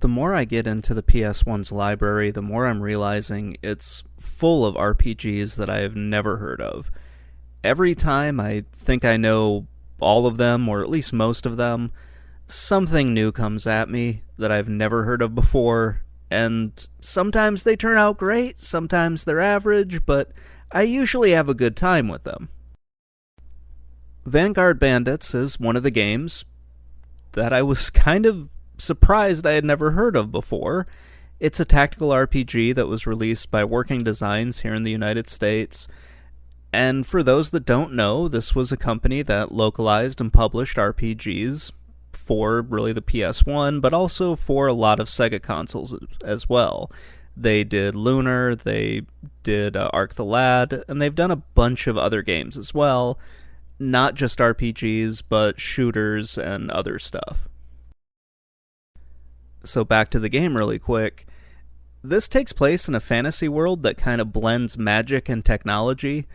The more I get into the PS1's library, the more I'm realizing it's full of RPGs that I have never heard of. Every time I think I know all of them, or at least most of them, something new comes at me that I've never heard of before, and sometimes they turn out great, sometimes they're average, but I usually have a good time with them. Vanguard Bandits is one of the games that I was kind of surprised I had never heard of before. It's a tactical RPG that was released by Working Designs here in the United States. And for those that don't know, this was a company that localized and published RPGs for really the PS1, but also for a lot of Sega consoles as well. They did Lunar, they did Arc the Lad, and they've done a bunch of other games as well. Not just RPGs, but shooters and other stuff. So back to the game really quick. This takes place in a fantasy world that kind of blends magic and technology.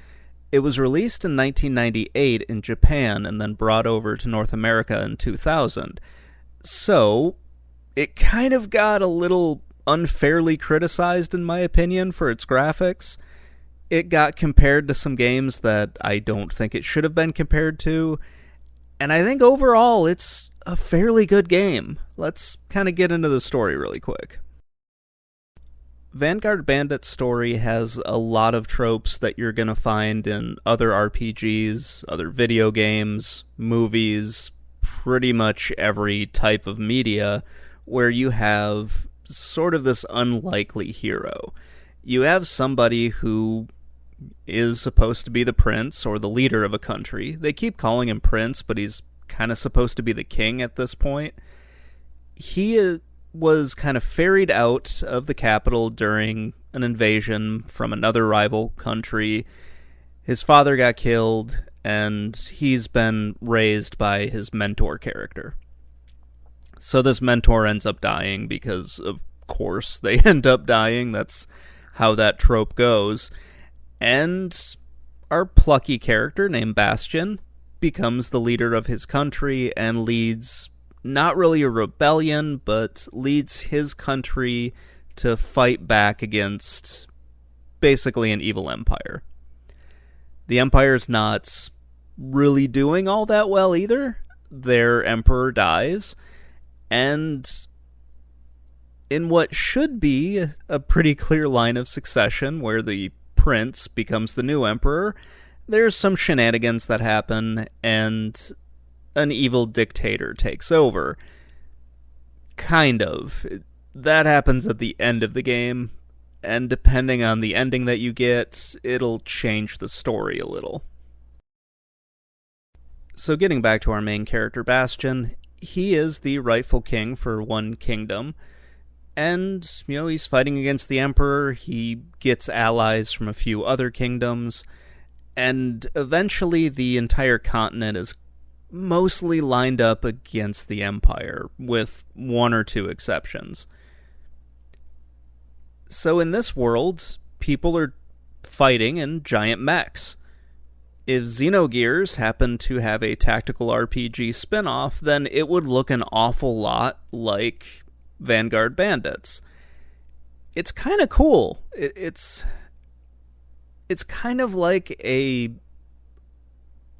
It was released in 1998 in Japan and then brought over to North America in 2000. So, it kind of got a little unfairly criticized, in my opinion, for its graphics. It got compared to some games that I don't think it should have been compared to, and I think overall it's a fairly good game. Let's kind of get into the story really quick. Vanguard Bandits' story has a lot of tropes that you're going to find in other RPGs, other video games, movies, pretty much every type of media where you have sort of this unlikely hero. You have somebody who is supposed to be the prince or the leader of a country. They keep calling him prince, but he's kind of supposed to be the king at this point. He was kind of ferried out of the capital during an invasion from another rival country. His father got killed, and he's been raised by his mentor character. So this mentor ends up dying because, of course, they end up dying. That's how that trope goes. And our plucky character named Bastion becomes the leader of his country and leads not really a rebellion, but leads his country to fight back against basically an evil empire. The empire's not really doing all that well either. Their emperor dies, and in what should be a pretty clear line of succession where the prince becomes the new emperor, there's some shenanigans that happen, and an evil dictator takes over. Kind of. That happens at the end of the game, and depending on the ending that you get, it'll change the story a little. So getting back to our main character, Bastion, he is the rightful king for one kingdom, and, he's fighting against the emperor, he gets allies from a few other kingdoms, and eventually the entire continent is mostly lined up against the Empire, with one or two exceptions. So in this world, people are fighting in giant mechs. If Xenogears happened to have a tactical RPG spin-off, then it would look an awful lot like Vanguard Bandits. It's kind of cool. It's kind of like a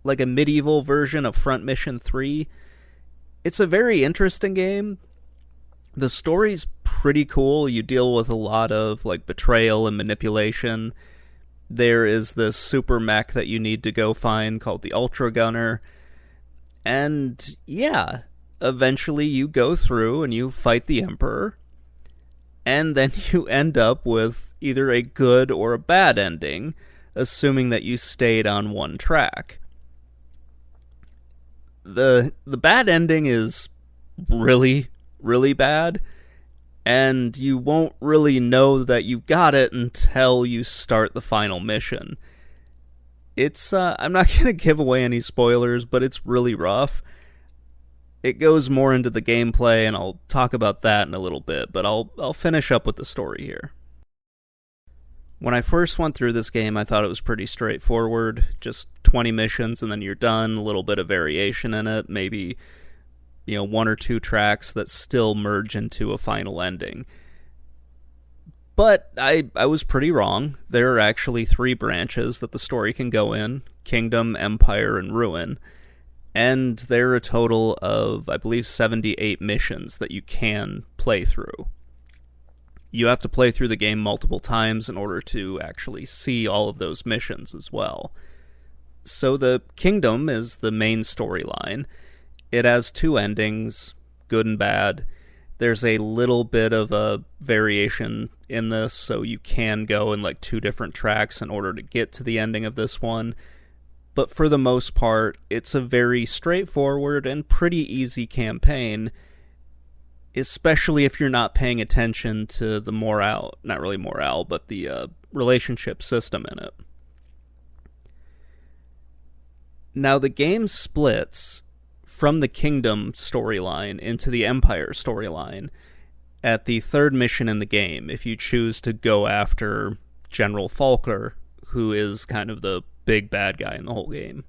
medieval version of Front Mission 3. It's a very interesting game. The story's pretty cool. You deal with a lot of betrayal and manipulation. There is this super mech that you need to go find called the Ultra Gunner. And yeah, eventually you go through and you fight the Emperor. And then you end up with either a good or a bad ending, assuming that you stayed on one track. The bad ending is really, really bad, and you won't really know that you got it until you start the final mission. It's, I'm not going to give away any spoilers, but it's really rough. It goes more into the gameplay, and I'll talk about that in a little bit, but I'll finish up with the story here. When I first went through this game, I thought it was pretty straightforward. Just 20 missions and then you're done. A little bit of variation in it. Maybe one or two tracks that still merge into a final ending. But I was pretty wrong. There are actually 3 branches that the story can go in: Kingdom, Empire, and Ruin. And there are a total of, I believe, 78 missions that you can play through. You have to play through the game multiple times in order to actually see all of those missions as well. So the Kingdom is the main storyline. It has 2 endings, good and bad. There's a little bit of a variation in this, so you can go in 2 different tracks in order to get to the ending of this one. But for the most part, it's a very straightforward and pretty easy campaign, especially if you're not paying attention to the not really morale, but the relationship system in it. Now, the game splits from the Kingdom storyline into the Empire storyline at the 3rd mission in the game, if you choose to go after General Falker, who is kind of the big bad guy in the whole game.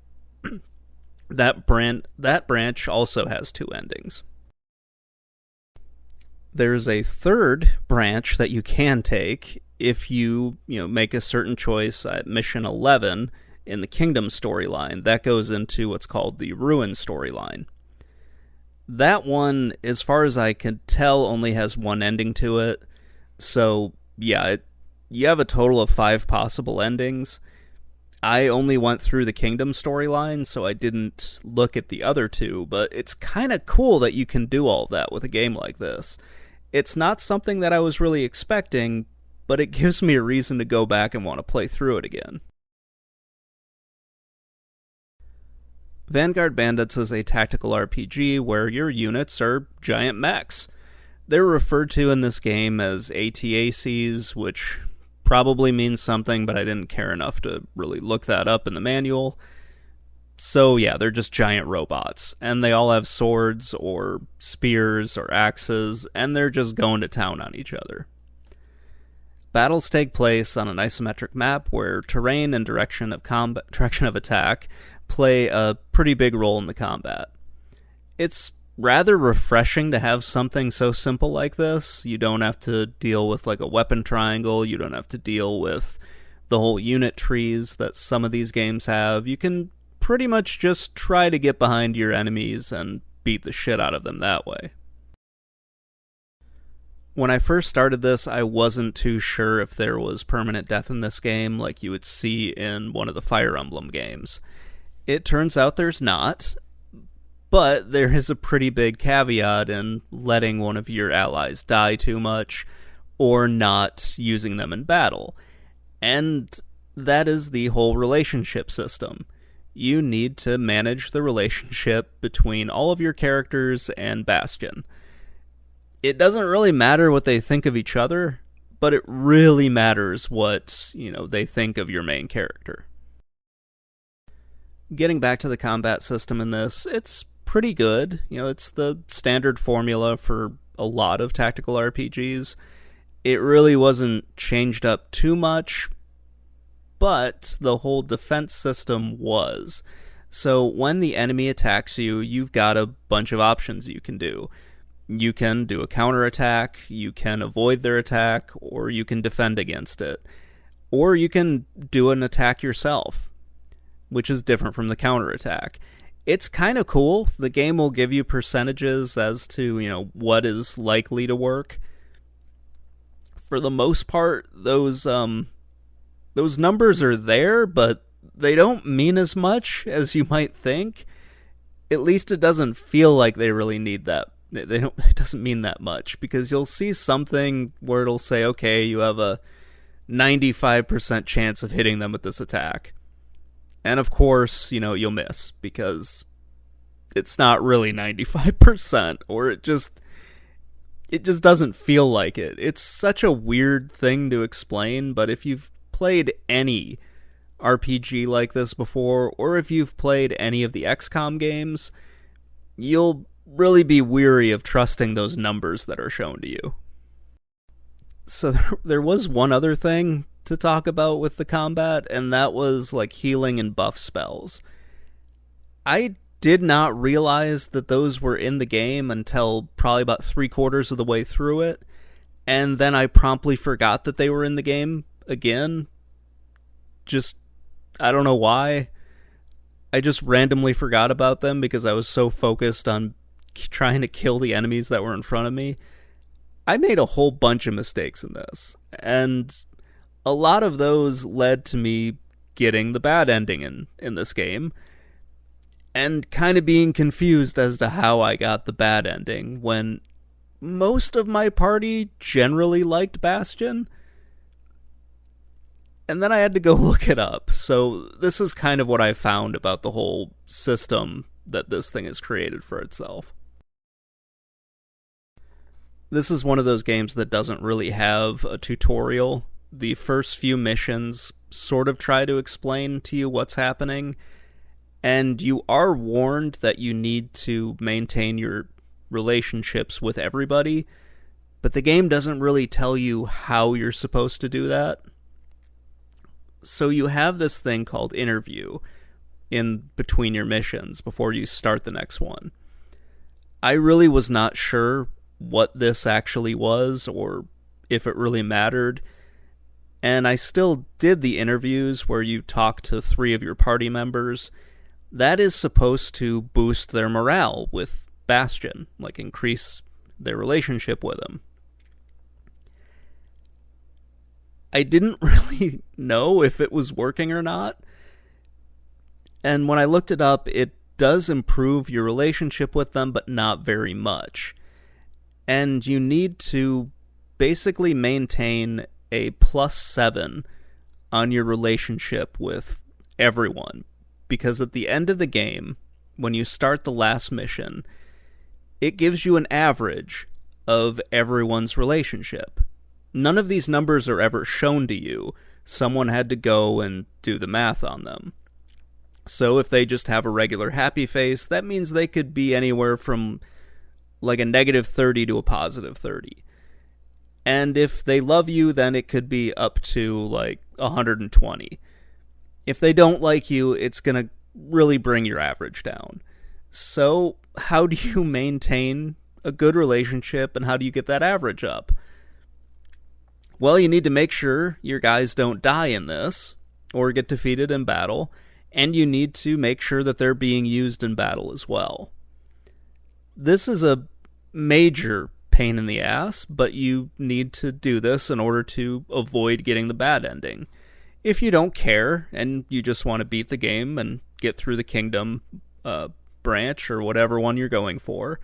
That branch also has 2 endings. There's a 3rd branch that you can take if you make a certain choice at mission 11 in the Kingdom storyline. That goes into what's called the Ruin storyline. That one, as far as I can tell, only has 1 ending to it. So, yeah, you have a total of 5 possible endings. I only went through the Kingdom storyline, so I didn't look at the other 2, but it's kind of cool that you can do all of that with a game like this. It's not something that I was really expecting, but it gives me a reason to go back and want to play through it again. Vanguard Bandits is a tactical RPG where your units are giant mechs. They're referred to in this game as ATACs, which probably means something, but I didn't care enough to really look that up in the manual. So yeah, they're just giant robots, and they all have swords or spears or axes, and they're just going to town on each other. Battles take place on an isometric map where terrain and direction of attack play a pretty big role in the combat. It's rather refreshing to have something so simple like this. You don't have to deal with a weapon triangle, you don't have to deal with the whole unit trees that some of these games have. You can pretty much just try to get behind your enemies and beat the shit out of them that way. When I first started this, I wasn't too sure if there was permanent death in this game like you would see in one of the Fire Emblem games. It turns out there's not, but there is a pretty big caveat in letting one of your allies die too much or not using them in battle. And that is the whole relationship system. You need to manage the relationship between all of your characters and Bastion. It doesn't really matter what they think of each other, but it really matters what, they think of your main character. Getting back to the combat system in this, it's pretty good. It's the standard formula for a lot of tactical RPGs. It really wasn't changed up too much, but the whole defense system was. So when the enemy attacks you, you've got a bunch of options you can do. You can do a counterattack, you can avoid their attack, or you can defend against it. Or you can do an attack yourself, which is different from the counterattack. It's kind of cool. The game will give you percentages as to, what is likely to work. For the most part, those numbers are there, but they don't mean as much as you might think. At least it doesn't feel like they really need that. It doesn't mean that much, because you'll see something where it'll say, okay, you have a 95% chance of hitting them with this attack. And of course, you'll miss, because it's not really 95%, or it just doesn't feel like it. It's such a weird thing to explain, but if you've played any RPG like this before, or if you've played any of the XCOM games, you'll really be weary of trusting those numbers that are shown to you. So there was one other thing to talk about with the combat, and that was healing and buff spells. I did not realize that those were in the game until probably about 3/4 of the way through it, and then I promptly forgot that they were in the game again. Just, I don't know why. I just randomly forgot about them because I was so focused on trying to kill the enemies that were in front of me. I made a whole bunch of mistakes in this, and a lot of those led to me getting the bad ending in this game, and kind of being confused as to how I got the bad ending when most of my party generally liked Bastion. And then I had to go look it up. So this is kind of what I found about the whole system that this thing has created for itself. This is one of those games that doesn't really have a tutorial. The first few missions sort of try to explain to you what's happening, and you are warned that you need to maintain your relationships with everybody, but the game doesn't really tell you how you're supposed to do that. So you have this thing called interview in between your missions before you start the next one. I really was not sure what this actually was or if it really mattered, and I still did the interviews where you talk to 3 of your party members. That is supposed to boost their morale with Bastion, like increase their relationship with him. I didn't really know if it was working or not. And when I looked it up, it does improve your relationship with them, but not very much. And you need to basically maintain a +7 on your relationship with everyone. Because at the end of the game, when you start the last mission, it gives you an average of everyone's relationship. None of these numbers are ever shown to you. Someone had to go and do the math on them. So if they just have a regular happy face, that means they could be anywhere from like a -30 to a +30. And if they love you, then it could be up to like 120. If they don't like you, it's going to really bring your average down. So how do you maintain a good relationship, and how do you get that average up? Well, you need to make sure your guys don't die in this or get defeated in battle, and you need to make sure that they're being used in battle as well. This is a major pain in the ass, but you need to do this in order to avoid getting the bad ending. If you don't care and you just want to beat the game and get through the kingdom branch or whatever one you're going for,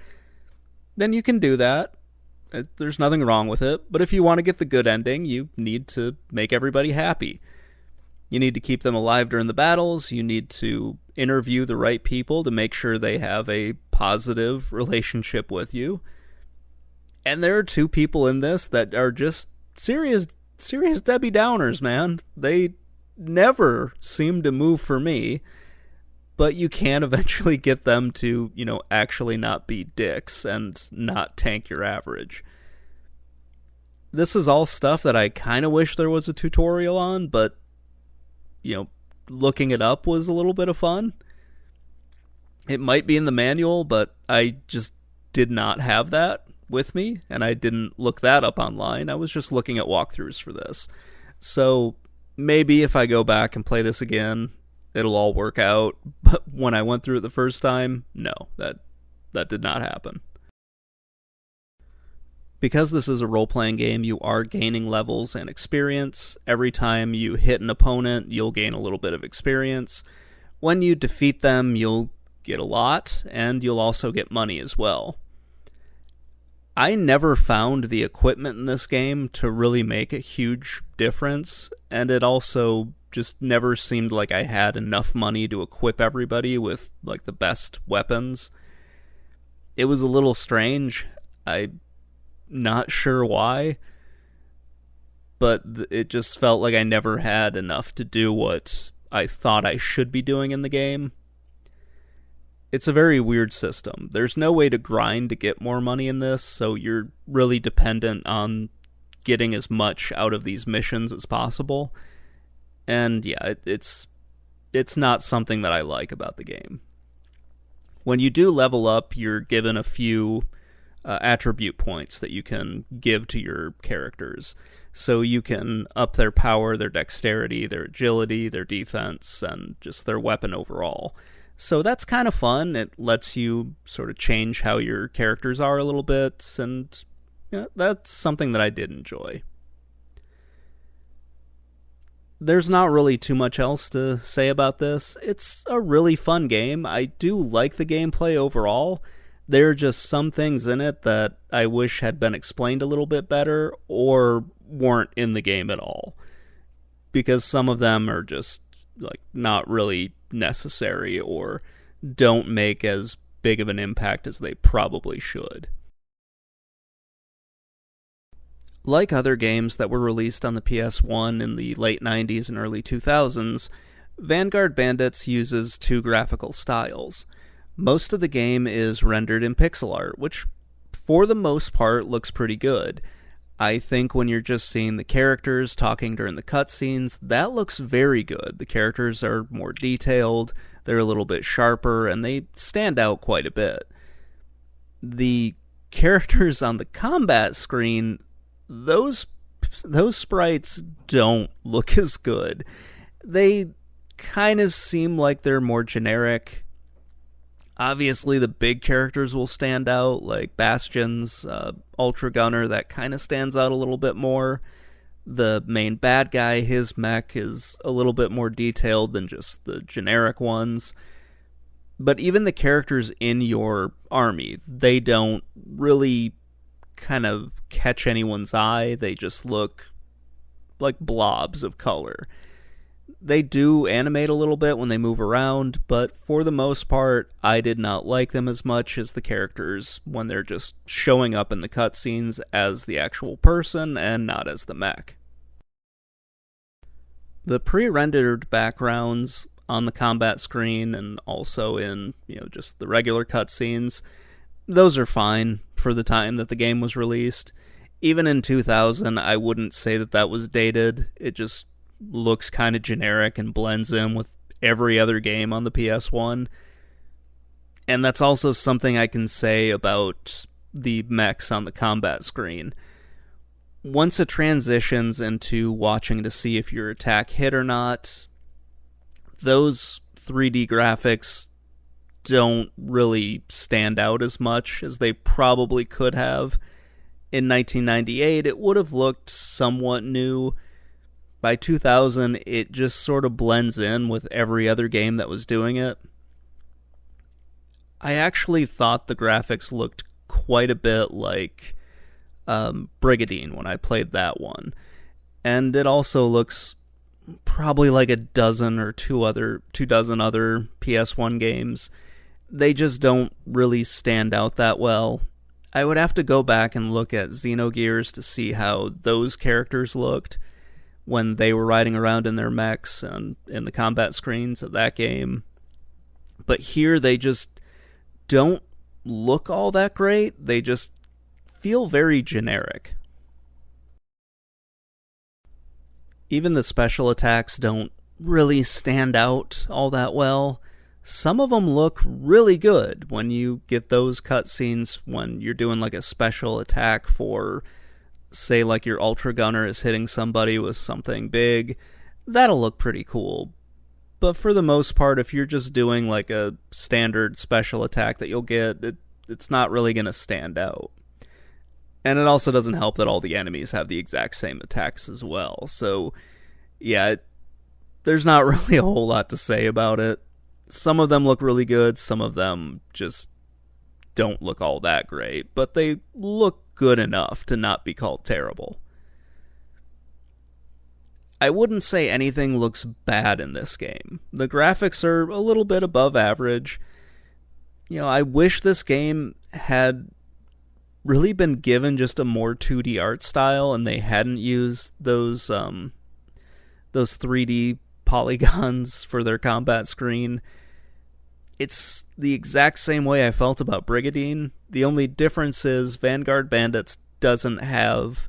then you can do that. There's nothing wrong with it. But if you want to get the good ending, you need to make everybody happy. You need to keep them alive during the battles. You need to interview the right people to make sure they have a positive relationship with you. And there are 2 people in this that are just serious Debbie Downers, man. They never seem to move for me. But you can eventually get them to, actually not be dicks and not tank your average. This is all stuff that I kind of wish there was a tutorial on, but, looking it up was a little bit of fun. It might be in the manual, but I just did not have that with me, and I didn't look that up online. I was just looking at walkthroughs for this. So maybe if I go back and play this again, it'll all work out. But when I went through it the first time, no, that did not happen. Because this is a role-playing game, you are gaining levels and experience. Every time you hit an opponent, you'll gain a little bit of experience. When you defeat them, you'll get a lot, and you'll also get money as well. I never found the equipment in this game to really make a huge difference, and it also just never seemed like I had enough money to equip everybody with like the best weapons. It was a little strange. I'm not sure why, but it just felt like I never had enough to do what I thought I should be doing in the game. It's a very weird system. There's no way to grind to get more money in this, so you're really dependent on getting as much out of these missions as possible. And yeah, it's not something that I like about the game. When you do level up, you're given a few attribute points that you can give to your characters. So you can up their power, their dexterity, their agility, their defense, and just their weapon overall. So that's kind of fun. It lets you sort of change how your characters are a little bit, and that's something that I did enjoy. There's not really too much else to say about this. It's a really fun game. I do like the gameplay overall. There are just some things in it that I wish had been explained a little bit better or weren't in the game at all. Because some of them are just like not really necessary or don't make as big of an impact as they probably should. Like other games that were released on the PS1 in the late 90s and early 2000s, Vanguard Bandits uses two graphical styles. Most of the game is rendered in pixel art, which for the most part looks pretty good. I think when you're just seeing the characters talking during the cutscenes, that looks very good. The characters are more detailed, they're a little bit sharper, and they stand out quite a bit. The characters on the combat screen, those sprites don't look as good. They kind of seem like they're more generic. Obviously, the big characters will stand out, like Bastion's Ultra Gunner, that kind of stands out a little bit more. The main bad guy, his mech, is a little bit more detailed than just the generic ones. But even the characters in your army, they don't really kind of catch anyone's eye. They just look like blobs of color. They do animate a little bit when they move around, but for the most part, I did not like them as much as the characters when they're just showing up in the cutscenes as the actual person and not as the mech. The pre-rendered backgrounds on the combat screen and also in, just the regular cutscenes, those are fine for the time that the game was released. Even in 2000, I wouldn't say that was dated. It just looks kind of generic and blends in with every other game on the PS1. And that's also something I can say about the mechs on the combat screen. Once it transitions into watching to see if your attack hit or not, those 3D graphics don't really stand out as much as they probably could have. In 1998, it would have looked somewhat new. By 2000, it just sort of blends in with every other game that was doing it. I actually thought the graphics looked quite a bit like Brigadine when I played that one. And it also looks probably like a dozen or two dozen other PS1 games. They just don't really stand out that well. I would have to go back and look at Xenogears to see how those characters looked when they were riding around in their mechs and in the combat screens of that game. But here they just don't look all that great. They just feel very generic. Even the special attacks don't really stand out all that well. Some of them look really good when you get those cutscenes when you're doing like a special attack for, say, like your Ultra Gunner is hitting somebody with something big. That'll look pretty cool. But for the most part, if you're just doing like a standard special attack that you'll get, it's not really going to stand out. And it also doesn't help that all the enemies have the exact same attacks as well. So, yeah, there's not really a whole lot to say about it. Some of them look really good, some of them just don't look all that great, but they look good enough to not be called terrible. I wouldn't say anything looks bad in this game. The graphics are a little bit above average. I wish this game had really been given just a more 2D art style and they hadn't used those 3D polygons for their combat screen. It's the exact same way I felt about Brigadine. The only difference is Vanguard Bandits doesn't have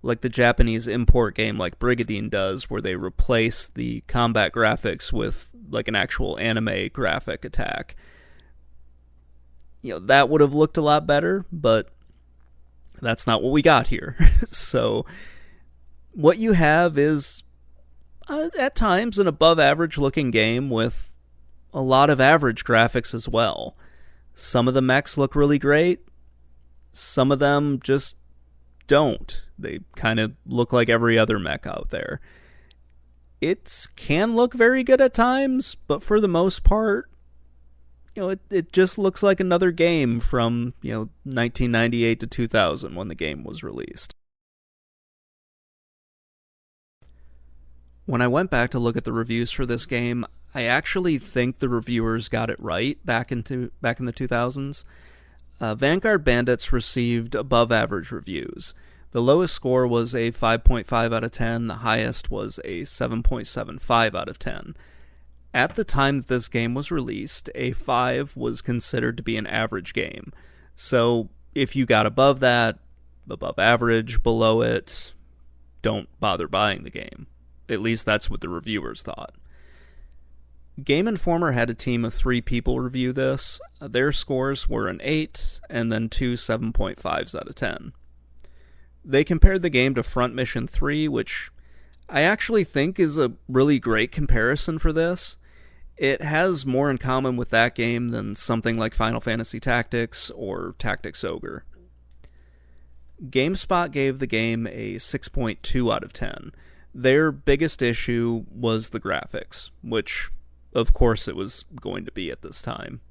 like the Japanese import game like Brigadine does, where they replace the combat graphics with like an actual anime graphic attack. that would have looked a lot better, but that's not what we got here. So what you have is, at times, an above average looking game with a lot of average graphics as well. Some of the mechs look really great. Some of them just don't. They kind of look like every other mech out there. It can look very good at times, but for the most part, it just looks like another game from, 1998 to 2000 when the game was released. When I went back to look at the reviews for this game, I actually think the reviewers got it right back in the 2000s. Vanguard Bandits received above average reviews. The lowest score was a 5.5 out of 10, the highest was a 7.75 out of 10. At the time that this game was released, a 5 was considered to be an average game. So if you got above that, above average, below it, don't bother buying the game. At least that's what the reviewers thought. Game Informer had a team of 3 people review this. Their scores were an 8 and then 2 7.5s out of 10. They compared the game to Front Mission 3, which I actually think is a really great comparison for this. It has more in common with that game than something like Final Fantasy Tactics or Tactics Ogre. GameSpot gave the game a 6.2 out of 10. Their biggest issue was the graphics, which, of course, it was going to be at this time.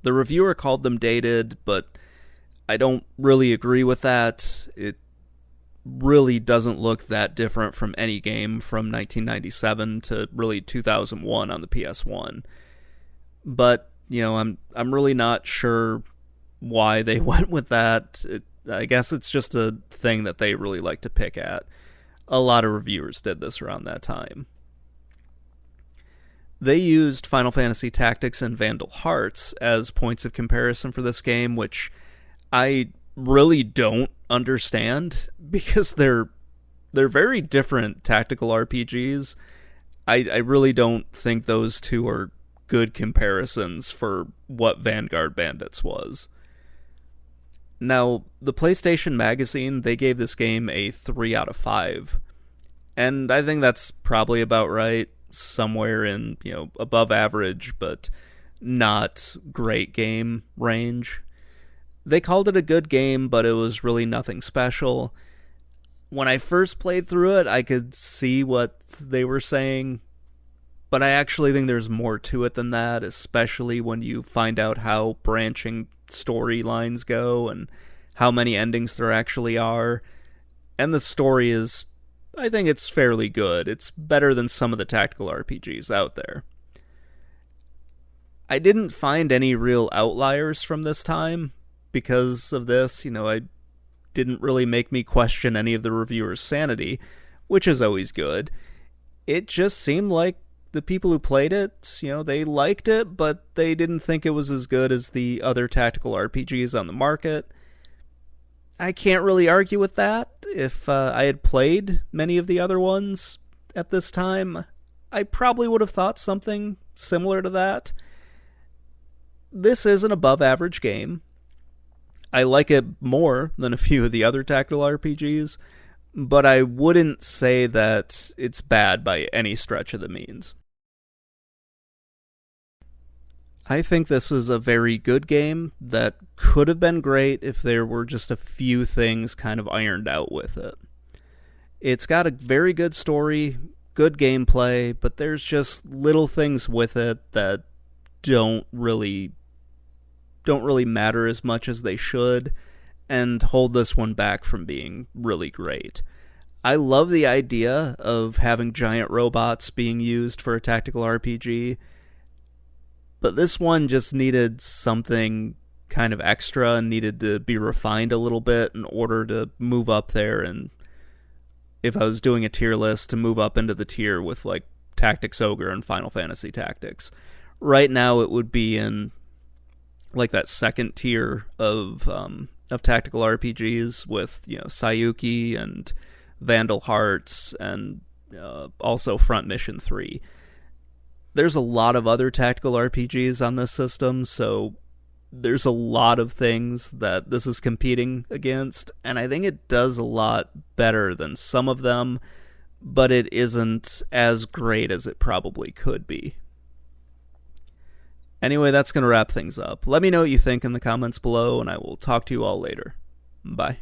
The reviewer called them dated, but I don't really agree with that. It really doesn't look that different from any game from 1997 to really 2001 on the PS1. But, I'm really not sure why they went with that. I guess it's just a thing that they really like to pick at. A lot of reviewers did this around that time. They used Final Fantasy Tactics and Vandal Hearts as points of comparison for this game, which I really don't understand because they're very different tactical RPGs. I really don't think those two are good comparisons for what Vanguard Bandits was. Now, the PlayStation Magazine, they gave this game a 3 out of 5. And I think that's probably about right. Somewhere in, above average, but not great game range. They called it a good game, but it was really nothing special. When I first played through it, I could see what they were saying, but I actually think there's more to it than that, especially when you find out how branching storylines go and how many endings there actually are. And the story is, I think it's fairly good. It's better than some of the tactical RPGs out there. I didn't find any real outliers from this time because of this. I didn't really make me question any of the reviewers' sanity, which is always good. It just seemed like the people who played it, they liked it, but they didn't think it was as good as the other tactical RPGs on the market. I can't really argue with that. If I had played many of the other ones at this time, I probably would have thought something similar to that. This is an above-average game. I like it more than a few of the other tactical RPGs, but I wouldn't say that it's bad by any stretch of the means. I think this is a very good game that could have been great if there were just a few things kind of ironed out with it. It's got a very good story, good gameplay, but there's just little things with it that don't really matter as much as they should and hold this one back from being really great. I love the idea of having giant robots being used for a tactical RPG, but this one just needed something kind of extra and needed to be refined a little bit in order to move up there, and if I was doing a tier list, to move up into the tier with like Tactics Ogre and Final Fantasy Tactics. Right now it would be in like that second tier of tactical RPGs with, Sayuki and Vandal Hearts and also Front Mission 3. There's a lot of other tactical RPGs on this system, so there's a lot of things that this is competing against, and I think it does a lot better than some of them, but it isn't as great as it probably could be. Anyway, that's going to wrap things up. Let me know what you think in the comments below, and I will talk to you all later. Bye.